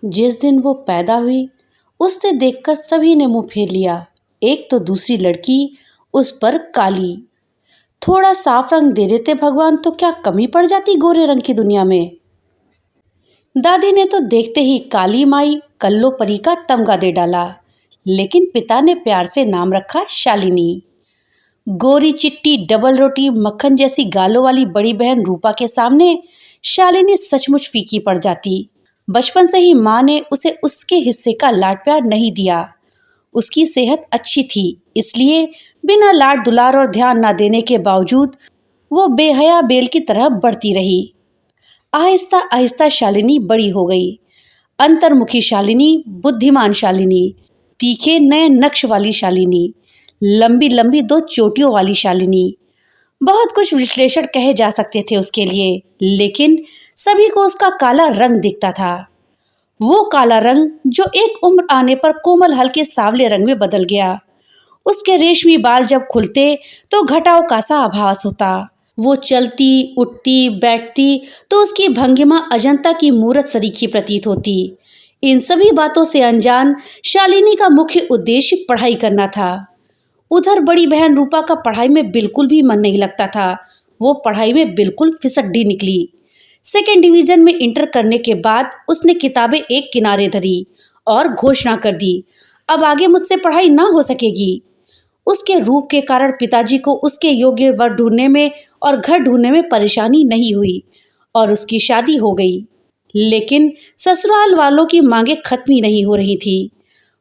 जिस दिन वो पैदा हुई उसे देखकर सभी ने मुंह फेर लिया। एक तो दूसरी लड़की, उस पर काली। थोड़ा साफ रंग दे देते भगवान तो क्या कमी पड़ जाती गोरे रंग की दुनिया में। दादी ने तो देखते ही काली माई कल्लो परी का तमगा दे डाला, लेकिन पिता ने प्यार से नाम रखा शालिनी। गोरी चिट्टी डबल रोटी मक्खन जैसी गालों वाली बड़ी बहन रूपा के सामने शालिनी सचमुच फीकी पड़ जाती। बचपन से ही माँ ने उसे उसके हिस्से का लाड प्यार नहीं दिया। उसकी सेहत अच्छी थी, इसलिए बिना लाड दुलार और ध्यान न देने के बावजूद वो बेहया बेल की तरह बढ़ती रही। आहिस्ता आहिस्ता शालिनी बड़ी हो गई। अंतर्मुखी शालिनी, बुद्धिमान शालिनी, तीखे नए नक्श वाली शालिनी, लंबी लंबी दो चोटियों वाली शालिनी। बहुत कुछ विश्लेषण कहे जा सकते थे उसके लिए, लेकिन सभी को उसका काला रंग दिखता था। वो काला रंग जो एक उम्र आने पर कोमल हल्के सांवले रंग में बदल गया। उसके रेशमी बाल जब खुलते तो घटाओं का सा आभास होता। वो चलती, उठती, बैठती तो उसकी भंगिमा अजंता की मूरत सरीखी प्रतीत होती। इन सभी बातों से अनजान शालिनी का मुख्य उद्देश्य पढ़ाई करना था। उधर बड़ी बहन रूपा का पढ़ाई में बिल्कुल भी मन नहीं लगता था। वो पढ़ाई में बिल्कुल फिसड्डी निकली। सेकेंड डिवीजन में इंटर करने के बाद उसने किताबें एक किनारे धरी और घोषणा कर दी, अब आगे मुझसे पढ़ाई ना हो सकेगी। उसके रूप के कारण पिताजी को उसके योग्य वर ढूंढने में और घर ढूंढने में परेशानी नहीं हुई और उसकी शादी हो गई। लेकिन ससुराल वालों की मांगे खत्म ही नहीं हो रही थी।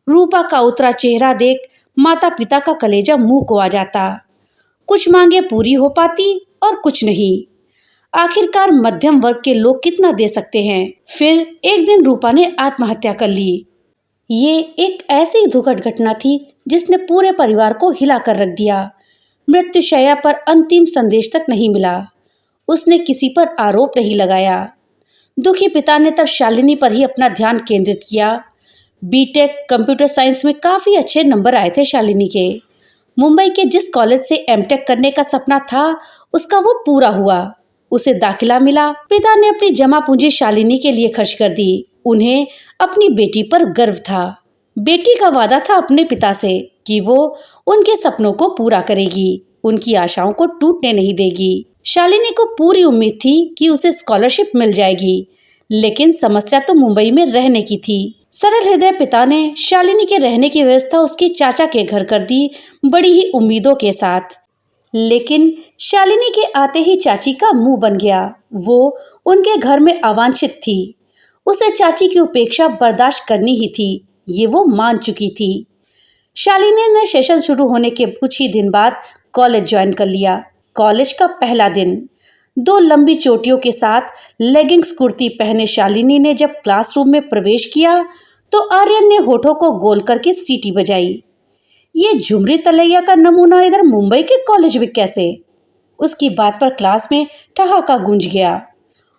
रूपा का उतरा चेहरा देख माता पिता का कलेजा मुंह को आ जाता। कुछ मांगे पूरी हो पाती और कुछ नहीं। आखिरकार मध्यम वर्ग के लोग कितना दे सकते हैं। फिर एक दिन रूपा ने आत्महत्या कर ली। ये एक ऐसी दुखद घटना थी जिसने पूरे परिवार को हिला कर रख दिया। मृत्युशैया पर अंतिम संदेश तक नहीं मिला। उसने किसी पर आरोप नहीं लगाया। दुखी पिता ने तब शालिनी पर ही अपना ध्यान केंद्रित किया। बीटेक कंप्यूटर साइंस में काफ़ी अच्छे नंबर आए थे शालिनी के। मुंबई के जिस कॉलेज से एमटेक करने का सपना था उसका वो पूरा हुआ। उसे दाखिला मिला। पिता ने अपनी जमा पूंजी शालिनी के लिए खर्च कर दी। उन्हें अपनी बेटी पर गर्व था। बेटी का वादा था अपने पिता से कि वो उनके सपनों को पूरा करेगी, उनकी आशाओं को टूटने नहीं देगी। शालिनी को पूरी उम्मीद थी कि उसे स्कॉलरशिप मिल जाएगी, लेकिन समस्या तो मुंबई में रहने की थी। सरल हृदय पिता ने शालिनी के रहने की व्यवस्था उसके चाचा के घर कर दी, बड़ी ही उम्मीदों के साथ। लेकिन शालिनी के आते ही चाची का मुंह बन गया। वो उनके घर में अवांछित थी। उसे चाची की उपेक्षा बर्दाश्त करनी ही थी, ये वो मान चुकी थी। शालिनी ने सेशन शुरू होने के कुछ ही दिन बाद कॉलेज ज्वाइन कर लिया। कॉलेज का पहला दिन। दो लंबी चोटियों के साथ लेगिंग्स कुर्ती पहने शालिनी ने जब क्लासरूम में प्रवेश किया तो आर्यन ने होठों को गोल करके सीटी बजाई। ये झुमरी तलैया का नमूना इधर मुंबई के कॉलेज में कैसे? उसकी बात पर क्लास में ठहाका गूंज गया।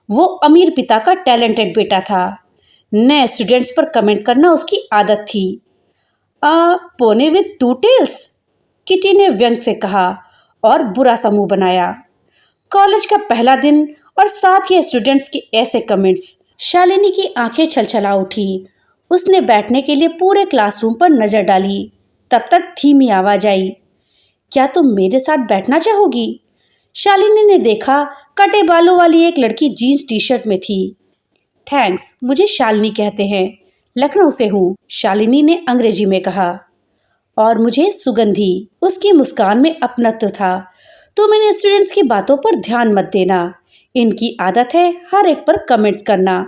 वो अमीर पिता का टैलेंटेड बेटा था। नए स्टूडेंट्स पर कमेंट करना उसकी आदत थी। पोने विद टू टेल्स, किटी ने व्यंग से कहा और बुरा सा मुंह बनाया। कॉलेज का पहला दिन और साथ ही स्टूडेंट्स के ऐसे कमेंट्स। शालिनी की आंखें छलछला उठी। उसने बैठने के लिए पूरे क्लासरूम पर नजर डाली। तब तक धीमी आवाज आई, क्या तुम मेरे साथ बैठना चाहोगी? शालिनी ने देखा कटे बालों वाली एक लड़की जीन्स टी शर्ट में थी। थैंक्स, मुझे शालिनी कहते हैं, लखनऊ से हूँ, शालिनी ने अंग्रेजी में कहा। और मुझे सुगंधी। उसकी मुस्कान में अपनत्व था। तुम इन स्टूडेंट्स की बातों पर ध्यान मत देना, इनकी आदत है हर एक पर कमेंट्स करना।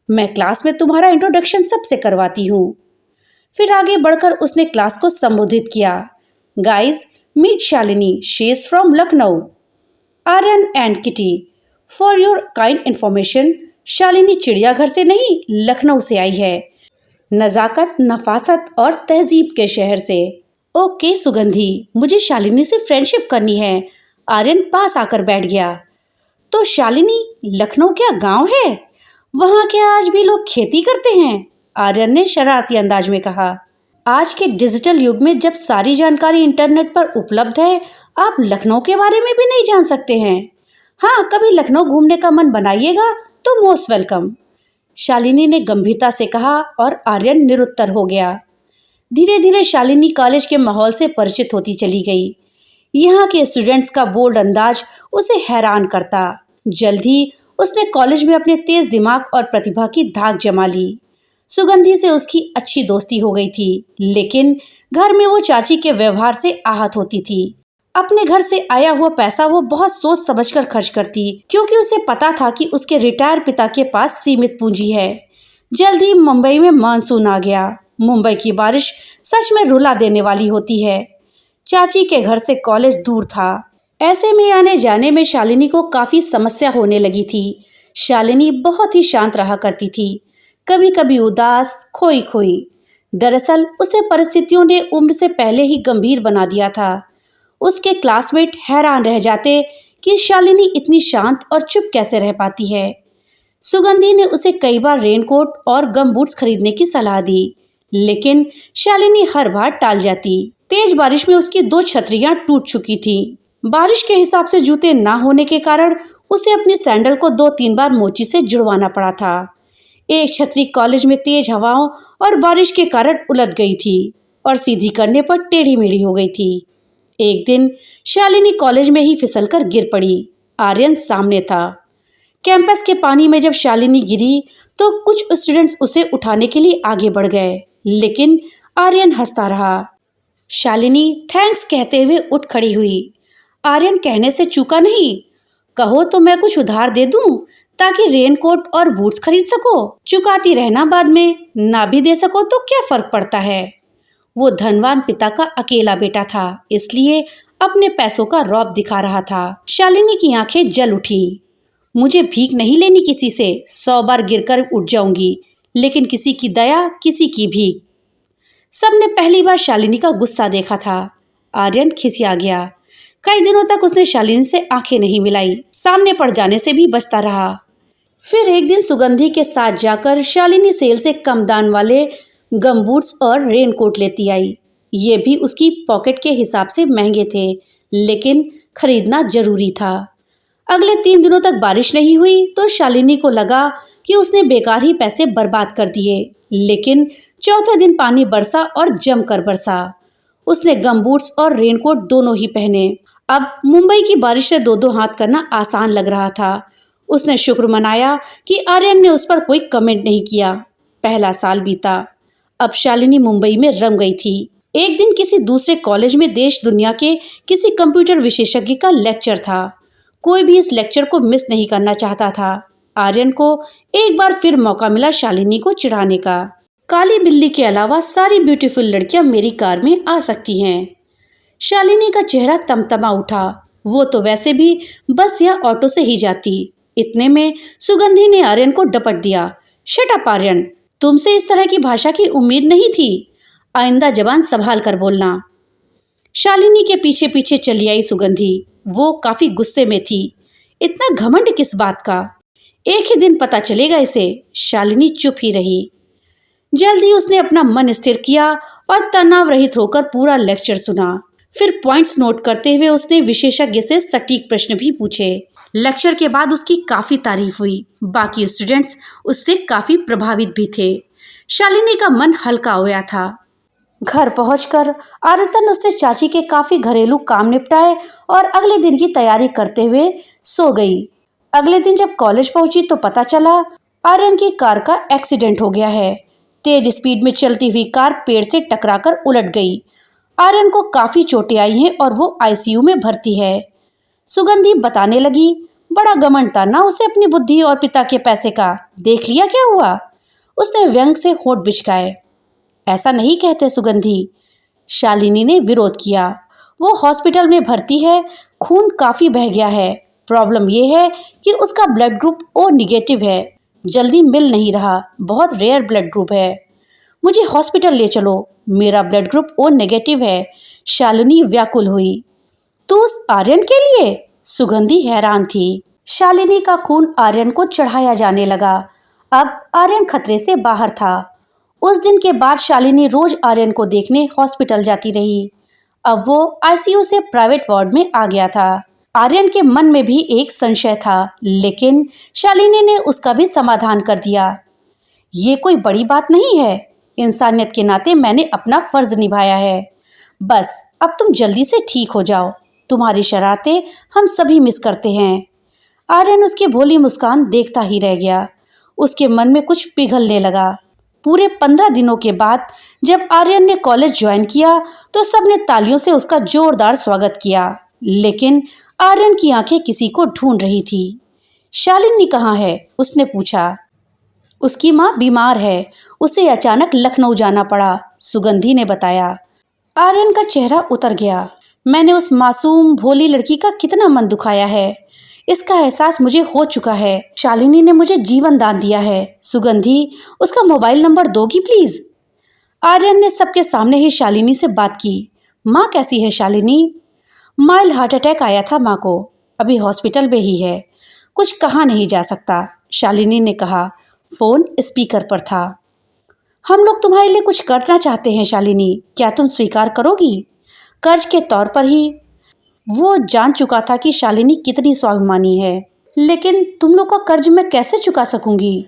मैं क्लास में तुम्हारा इंट्रोडक्शन सबसे करवाती हूँ। फिर आगे बढ़कर उसने क्लास को संबोधित किया। Guys, meet Shalini, she is from Lucknow. Aryan and Kitty, for your kind information, Shalini चिड़ियाघर से नहीं, लखनऊ से आई है, नज़ाकत, नफासत और तहजीब के शहर से। ओके सुगंधी, मुझे शालिनी से फ्रेंडशिप करनी है। आर्यन पास आकर बैठ गया। तो शालिनी, लखनऊ क्या गांव है? वहाँ क्या आज भी लोग खेती करते हैं? आर्यन ने शरारती अंदाज में कहा। आज के डिजिटल युग में जब सारी जानकारी इंटरनेट पर उपलब्ध है, आप लखनऊ के बारे में भी नहीं जान सकते हैं? हाँ, कभी लखनऊ घूमने का मन बनाइएगा तो मोस्ट वेलकम। शालिनी ने गंभीरता से कहा और आर्यन निरुत्तर हो गया। धीरे धीरे शालिनी कॉलेज के माहौल से परिचित होती चली गई। यहाँ के स्टूडेंट्स का बोल्ड अंदाज उसे हैरान करता। जल्द ही उसने कॉलेज में अपने तेज दिमाग और प्रतिभा की धाक जमा ली। सुगंधी से उसकी अच्छी दोस्ती हो गई थी, लेकिन घर में वो चाची के व्यवहार से आहत होती थी। अपने घर से आया हुआ पैसा वो बहुत सोच समझकर खर्च करती, क्योंकि उसे पता था कि उसके रिटायर पिता के पास सीमित पूंजी है। जल्द ही मुंबई में मानसून आ गया। मुंबई की बारिश सच में रुला देने वाली होती है। चाची के घर से कॉलेज दूर था। ऐसे में आने जाने में शालिनी को काफी समस्या होने लगी थी। शालिनी बहुत ही शांत रहा करती थी, कभी कभी उदास, खोई खोई। दरअसल उसे परिस्थितियों ने उम्र से पहले ही गंभीर बना दिया था। उसके क्लासमेट हैरान रह जाते कि शालिनी इतनी शांत और चुप कैसे रह पाती है। सुगंधी ने उसे कई बार रेनकोट और गम बूट्स खरीदने की सलाह दी, लेकिन शालिनी हर बार टाल जाती। तेज बारिश में उसकी 2 छतरियां टूट चुकी थीं। बारिश के हिसाब से जूते ना होने के कारण उसे अपनी सैंडल को 2-3 बार मोची से जुड़वाना पड़ा था। एक छतरी कॉलेज में तेज हवाओं और बारिश के कारण उलट गई थी और सीधी करने पर टेढ़ी मेढ़ी हो गई थी। एक दिन शालिनी कॉलेज में ही फिसलकर गिर पड़ी। आर्यन सामने था। कैंपस के पानी में जब शालिनी गिरी तो कुछ स्टूडेंट्स उसे उठाने के लिए आगे बढ़ गए, लेकिन आर्यन हंसता रहा। शालिनी थैंक्स कहते हुए उठ खड़ी हुई। आर्यन कहने से चूका नहीं। कहो तो मैं कुछ उधार दे दूं ताकि रेनकोट और बूट्स खरीद सको। चुकाती रहना बाद में, ना भी दे सको तो क्या फर्क पड़ता है। वो धनवान पिता का अकेला बेटा था, इसलिए अपने पैसों का रौब दिखा रहा था। शालिनी की आंखें जल उठी। मुझे भीख नहीं लेनी किसी से, 100 बार गिरकर उठ जाऊंगी, लेकिन किसी की दया, किसी की भीख। सबने पहली बार शालिनी का गुस्सा देखा था। आर्यन खिसिया गया। कई दिनों तक उसने शालिनी से आंखें नहीं मिलाई, सामने पड़ जाने से भी बचता रहा। फिर एक दिन सुगंधी के साथ जाकर शालिनी सेल से कम दाम वाले गमबूट्स और रेनकोट लेती आई। ये भी उसकी पॉकेट के हिसाब से महंगे थे, लेकिन खरीदना जरूरी था। अगले 3 दिनों तक बारिश नहीं हुई तो शालिनी को लगा कि उसने बेकार ही पैसे बर्बाद कर दिए, लेकिन चौथे दिन पानी बरसा और जमकर बरसा। उसने गमबूट्स और रेनकोट दोनों ही पहने। अब मुंबई की बारिश से 2-2 हाथ करना आसान लग रहा था। उसने शुक्र मनाया कि आर्यन ने उस पर कोई कमेंट नहीं किया। पहला साल बीता। अब शालिनी मुंबई में रम गई थी। एक दिन किसी दूसरे कॉलेज में देश दुनिया के किसी कंप्यूटर विशेषज्ञ का लेक्चर था। कोई भी इस लेक्चर को मिस नहीं करना चाहता था। आर्यन को एक बार फिर मौका मिला शालिनी को चिढ़ाने का। काली बिल्ली के अलावा सारी ब्यूटीफुल लड़कियां मेरी कार में आ सकती हैं। शालिनी का चेहरा तमतमा उठा। वो तो वैसे भी बस या ऑटो से ही जाती। इतने में सुगंधी ने आर्यन को डपट दिया। शट अप आर्यन, तुमसे इस तरह की भाषा की उम्मीद नहीं थी। आइंदा जबान संभाल कर बोलना। शालिनी के पीछे पीछे चली आई सुगंधी। वो काफी गुस्से में थी। इतना घमंड किस बात का? एक ही दिन पता चलेगा इसे। शालिनी चुप ही रही। जल्दी उसने अपना मन स्थिर किया और तनाव रहित होकर पूरा लेक्चर सुना। फिर पॉइंट्स नोट करते हुए उसने विशेषज्ञ से सटीक प्रश्न भी पूछे। लेक्चर के बाद उसकी काफी तारीफ हुई। बाकी स्टूडेंट्स उससे काफी प्रभावित भी थे। शालिनी का मन हल्का होया था। घर पहुंचकर आदतन उसने चाची के काफी घरेलू काम निपटाए और अगले दिन की तैयारी करते हुए सो गई। अगले दिन जब कॉलेज पहुंची तो पता चला आर्यन की कार का एक्सीडेंट हो गया है। तेज स्पीड में चलती हुई कार पेड़ से टकराकर उलट गई। आर्यन को काफी चोटें आई हैं और वो आईसीयू में भर्ती है। सुगंधी बताने लगी, बड़ा घमंड था ना उसे अपनी बुद्धि और पिता के पैसे का। देख लिया क्या हुआ? उसने व्यंग से होंठ बिचकाए। ऐसा नहीं कहते सुगंधी। शालिनी ने विरोध किया। वो हॉस्पिटल में भर्ती है, खून काफी बह गया है। प्रॉब्लम ये है कि उसका ब्लड ग्रुप ओ निगेटिव है, जल्दी मिल नहीं रहा, बहुत रेयर ब्लड ग्रुप है। मुझे हॉस्पिटल ले चलो, मेरा ब्लड ग्रुप ओ नेगेटिव है। शालिनी व्याकुल हुई। तो उस आर्यन के लिए? सुगंधी हैरान थी। शालिनी का खून आर्यन को चढ़ाया जाने लगा। अब आर्यन खतरे से बाहर था। उस दिन के बाद शालिनी रोज आर्यन को देखने हॉस्पिटल जाती रही। अब वो आईसीयू से प्राइवेट वार्ड में आ गया था। आर्यन के मन में भी एक संशय था, लेकिन शालिनी ने उसका भी समाधान कर दिया। ये कोई बड़ी बात नहीं है। इंसानियत के नाते मैंने अपना फर्ज निभाया है। बस अब तुम जल्दी से ठीक हो जाओ। तुम्हारी शरारतें हम सभी मिस करते हैं। आर्यन उसकी भोली मुस्कान देखता ही रह गया। उसके मन में कुछ पिघलने लगा। पूरे 15 दिनों के बाद जब आर्यन ने कॉलेज ज्वाइन किया तो सबने तालियों से उसका जोरदार स्वागत किया। लेकिन आर्यन की आंखें किसी को ढूंढ रही थी। शालिनी कहाँ है? उसने पूछा। उसकी माँ बीमार है, उसे अचानक लखनऊ जाना पड़ा, सुगंधी ने बताया। आर्यन का चेहरा उतर गया। मैंने उस मासूम भोली लड़की का कितना मन दुखाया है, इसका एहसास मुझे हो चुका है। शालिनी ने मुझे जीवन दान दिया है। सुगंधी, उसका मोबाइल नंबर दोगी प्लीज? आर्यन ने सबके सामने ही शालिनी से बात की। माँ कैसी है शालिनी? माइल्ड हार्ट अटैक आया था माँ को, अभी हॉस्पिटल में ही है, कुछ कहा नहीं जा सकता, शालिनी ने कहा। फोन स्पीकर पर था। हम लोग तुम्हारे लिए कुछ करना चाहते हैं शालिनी, क्या तुम स्वीकार करोगी? कर्ज के तौर पर ही। वो जान चुका था कि शालिनी कितनी स्वाभिमानी है। लेकिन तुम लोग का कर्ज मैं कैसे चुका सकूंगी?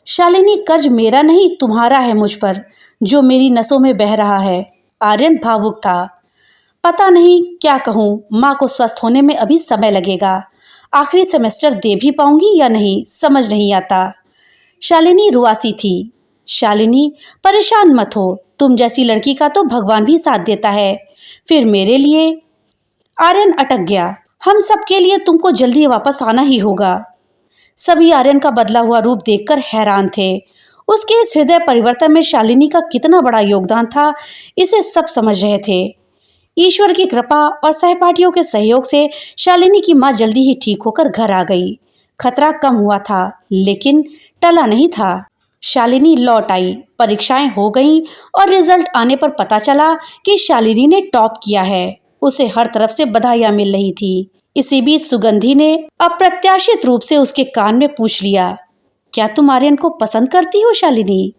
शालिनी, कर्ज मेरा नहीं तुम्हारा है मुझ पर, जो मेरी नसों में बह रहा है। आर्यन भावुक था। पता नहीं क्या कहूँ, माँ को स्वस्थ होने में अभी समय लगेगा। आखिरी सेमेस्टर दे भी पाऊंगी या नहीं समझ नहीं आता। शालिनी रुआसी थी। शालिनी, परेशान मत हो, तुम जैसी लड़की का तो भगवान भी साथ देता है। फिर मेरे लिए? आर्यन अटक गया। हम सबके लिए तुमको जल्दी वापस आना ही होगा। सभी आर्यन का बदला हुआ रूप देखकर हैरान थे। उसके इस हृदय परिवर्तन में शालिनी का कितना बड़ा योगदान था, इसे सब समझ रहे थे। ईश्वर की कृपा और सहपाठियों के सहयोग से शालिनी की मां जल्दी ही ठीक होकर घर आ गई। खतरा कम हुआ था, लेकिन टला नहीं था। शालिनी लौट आई, परीक्षाएं हो गईं और रिजल्ट आने पर पता चला कि शालिनी ने टॉप किया है। उसे हर तरफ से बधाइयां मिल रही थी। इसी बीच सुगंधी ने अप्रत्याशित रूप से उसके कान में पूछ लिया, क्या तुम आर्यन को पसंद करती हो शालिनी?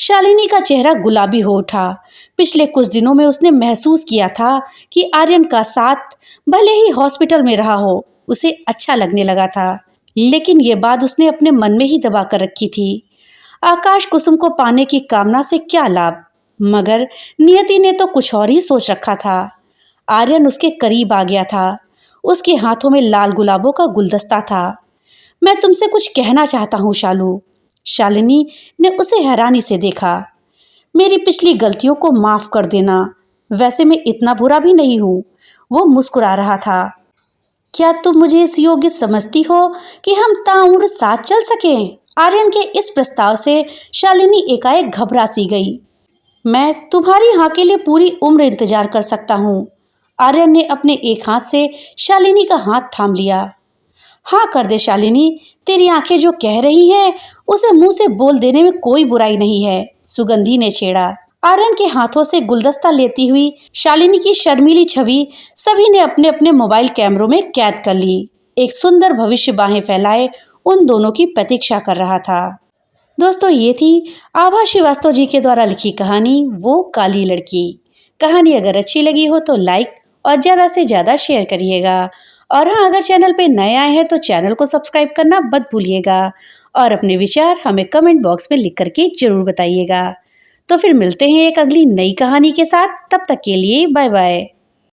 शालिनी का चेहरा गुलाबी हो उठा। पिछले कुछ दिनों में उसने महसूस किया था कि आर्यन का साथ भले ही हॉस्पिटल में रहा हो, उसे अच्छा लगने लगा था। लेकिन ये बात उसने अपने मन में ही दबा कर रखी थी। आकाश कुसुम को पाने की कामना से क्या लाभ, मगर नियति ने तो कुछ और ही सोच रखा था। आर्यन उसके करीब आ गया था। उसके हाथों में लाल गुलाबों का गुलदस्ता था। मैं तुमसे कुछ कहना चाहता हूँ शालू। शालिनी ने उसे हैरानी से देखा। मेरी पिछली गलतियों को माफ कर देना, वैसे मैं इतना बुरा भी नहीं हूँ। वो मुस्कुरा रहा था। क्या तुम मुझे इस योग्य समझती हो कि हम ताउम्र साथ चल सकें? आर्यन के इस प्रस्ताव से शालिनी एकाएक घबरा सी गई। मैं तुम्हारी हाँ के लिए पूरी उम्र इंतजार कर सकता हूँ। आर्यन ने अपने एक हाथ से शालिनी का हाथ थाम लिया। हाँ कर दे शालिनी, तेरी आंखें जो कह रही हैं उसे मुंह से बोल देने में कोई बुराई नहीं है, सुगंधी ने छेड़ा। आर्यन के हाथों से गुलदस्ता लेती हुई शालिनी की शर्मीली छवि सभी ने अपने अपने मोबाइल कैमरों में कैद कर ली। एक सुंदर भविष्य बाहें फैलाए उन दोनों की प्रतीक्षा कर रहा था। दोस्तों, ये थी आभा श्रीवास्तव जी के द्वारा लिखी कहानी वो काली लड़की। कहानी अगर अच्छी लगी हो तो लाइक और ज़्यादा से ज़्यादा शेयर करिएगा। और हाँ, अगर चैनल पे नए आए हैं तो चैनल को सब्सक्राइब करना मत भूलिएगा और अपने विचार हमें कमेंट बॉक्स में लिख करके जरूर बताइएगा। तो फिर मिलते हैं एक अगली नई कहानी के साथ। तब तक के लिए बाय बाय।